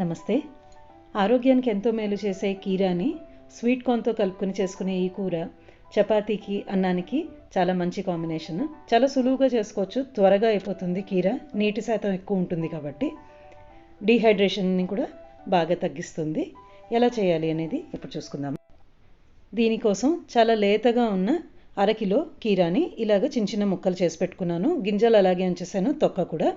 నమస్తే. ఆరోగ్యానికి ఎంతో మేలు చేసే కీరాని స్వీట్ కార్న్తో కలుపుకొని చేసుకునే ఈ కూర చపాతీకి, అన్నానికి చాలా మంచి కాంబినేషన్. చాలా సులువుగా చేసుకోవచ్చు, త్వరగా అయిపోతుంది. కీరా నీటి శాతం ఎక్కువ ఉంటుంది కాబట్టి డీహైడ్రేషన్ని కూడా బాగా తగ్గిస్తుంది. ఎలా చేయాలి అనేది ఇప్పుడు చూసుకుందాం. దీనికోసం చాలా లేతగా ఉన్న అరకిలో కీరాని ఇలాగ చిన్న చిన్న ముక్కలు చేసి పెట్టుకున్నాను. గింజలు అలాగే ఉంచేసాను, తొక్క కూడా.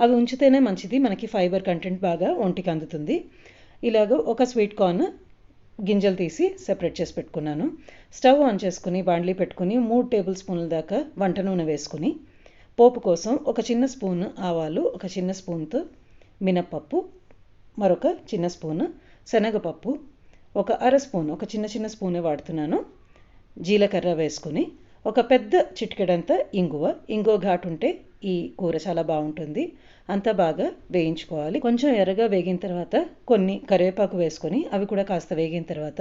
అవి ఉంచితేనే మంచిది, మనకి ఫైబర్ కంటెంట్ బాగా ఒంటికి అందుతుంది. ఇలాగ ఒక స్వీట్ కార్న్ గింజలు తీసి సెపరేట్ చేసి పెట్టుకున్నాను. స్టవ్ ఆన్ చేసుకుని బాండ్లీ పెట్టుకుని 3 టేబుల్ స్పూన్ల దాకా వంట నూనె వేసుకుని పోపు కోసం ఒక చిన్న స్పూన్ ఆవాలు, ఒక చిన్న స్పూన్తో మినప్పప్పు, మరొక చిన్న స్పూన్ శనగపప్పు, ఒక అర స్పూన్, ఒక చిన్న స్పూనే వాడుతున్నాను, జీలకర్ర వేసుకుని ఒక పెద్ద చిటికెడంత ఇంగువ ఘాటు ఉంటే ఈ కూర చాలా బాగుంటుంది. అంతా బాగా వేయించుకోవాలి. కొంచెం ఎర్రగా వేగిన తర్వాత కొన్ని కరివేపాకు వేసుకొని అవి కూడా కాస్త వేగిన తర్వాత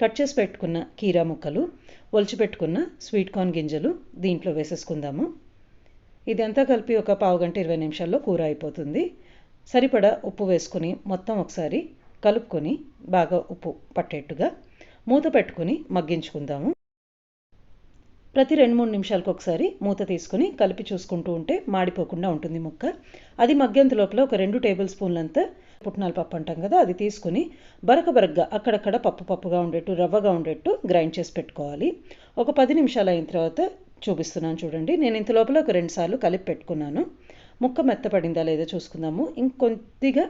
కట్ చేసి పెట్టుకున్న కీరా ముక్కలు, ఒలిచిపెట్టుకున్న స్వీట్ కార్న్ గింజలు దీంట్లో వేసేసుకుందాము. ఇదంతా కలిపి ఒక పావు గంట 20 నిమిషాల్లో కూర అయిపోతుంది. సరిపడా ఉప్పు వేసుకొని మొత్తం ఒకసారి కలుపుకొని బాగా ఉప్పు పట్టేట్టుగా మూత పెట్టుకుని మగ్గించుకుందాము. ప్రతి 2-3 నిమిషాలకు ఒకసారి మూత తీసుకుని కలిపి చూసుకుంటూ ఉంటే మాడిపోకుండా ఉంటుంది ముక్క. అది మగ్గేంత లోపల ఒక 2 టేబుల్ స్పూన్లంతా పుట్నాల పప్పు అంటాం కదా, అది తీసుకుని బరకబరగ్గా అక్కడక్కడ పప్పుగా ఉండేట్టు, రవ్వగా ఉండేట్టు గ్రైండ్ చేసి పెట్టుకోవాలి. ఒక 10 నిమిషాలు అయిన తర్వాత చూపిస్తున్నాను చూడండి. నేను ఇంత లోపల ఒక 2 సార్లు కలిపి పెట్టుకున్నాను. ముక్క మెత్తపడిందా లేదో చూసుకుందాము. ఇంకొద్దిగా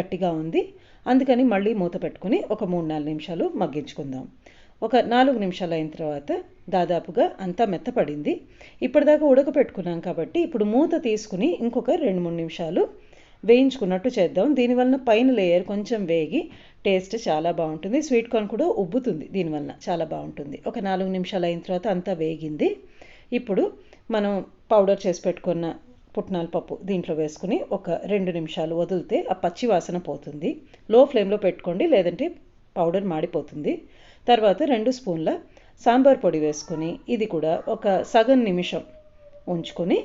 గట్టిగా ఉంది, అందుకని మళ్ళీ మూత పెట్టుకుని ఒక 3-4 నిమిషాలు మగ్గించుకుందాం. ఒక 4 నిమిషాలు అయిన తర్వాత దాదాపుగా అంతా మెత్తపడింది. ఇప్పటిదాకా ఉడకపెట్టుకున్నాం కాబట్టి ఇప్పుడు మూత తీసుకుని ఇంకొక 2-3 నిమిషాలు వేయించుకున్నట్టు చేద్దాం. దీనివల్ల పైన లేయర్ కొంచెం వేగి టేస్ట్ చాలా బాగుంటుంది. స్వీట్ కార్న్ కూడా ఉబ్బుతుంది, దీనివల్ల చాలా బాగుంటుంది. ఒక 4 నిమిషాలు అయిన తర్వాత అంతా వేగింది. ఇప్పుడు మనం పౌడర్ చేసి పెట్టుకున్న పుట్నాల పప్పు దీంట్లో వేసుకుని ఒక 2 నిమిషాలు వదిలితే ఆ పచ్చి వాసన పోతుంది. లో ఫ్లేమ్లో పెట్టుకోండి, లేదంటే పౌడర్ మాడిపోతుంది. తర్వాత 2 స్పూన్ల సాంబార్ పొడి వేసుకొని ఇది కూడా ఒక సగం నిమిషం ఉంచుకొని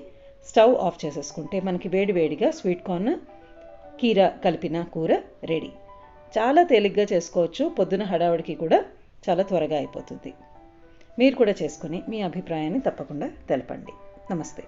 స్టవ్ ఆఫ్ చేసేసుకుంటే మనకి వేడివేడిగా స్వీట్ కార్న్ కీరా కలిపిన కూర రెడీ. చాలా తేలిగ్గా చేసుకోవచ్చు, పొద్దున హడావుడికి కూడా చాలా త్వరగా అయిపోతుంది. మీరు కూడా చేసుకొని మీ అభిప్రాయాన్ని తప్పకుండా తెలపండి. నమస్తే.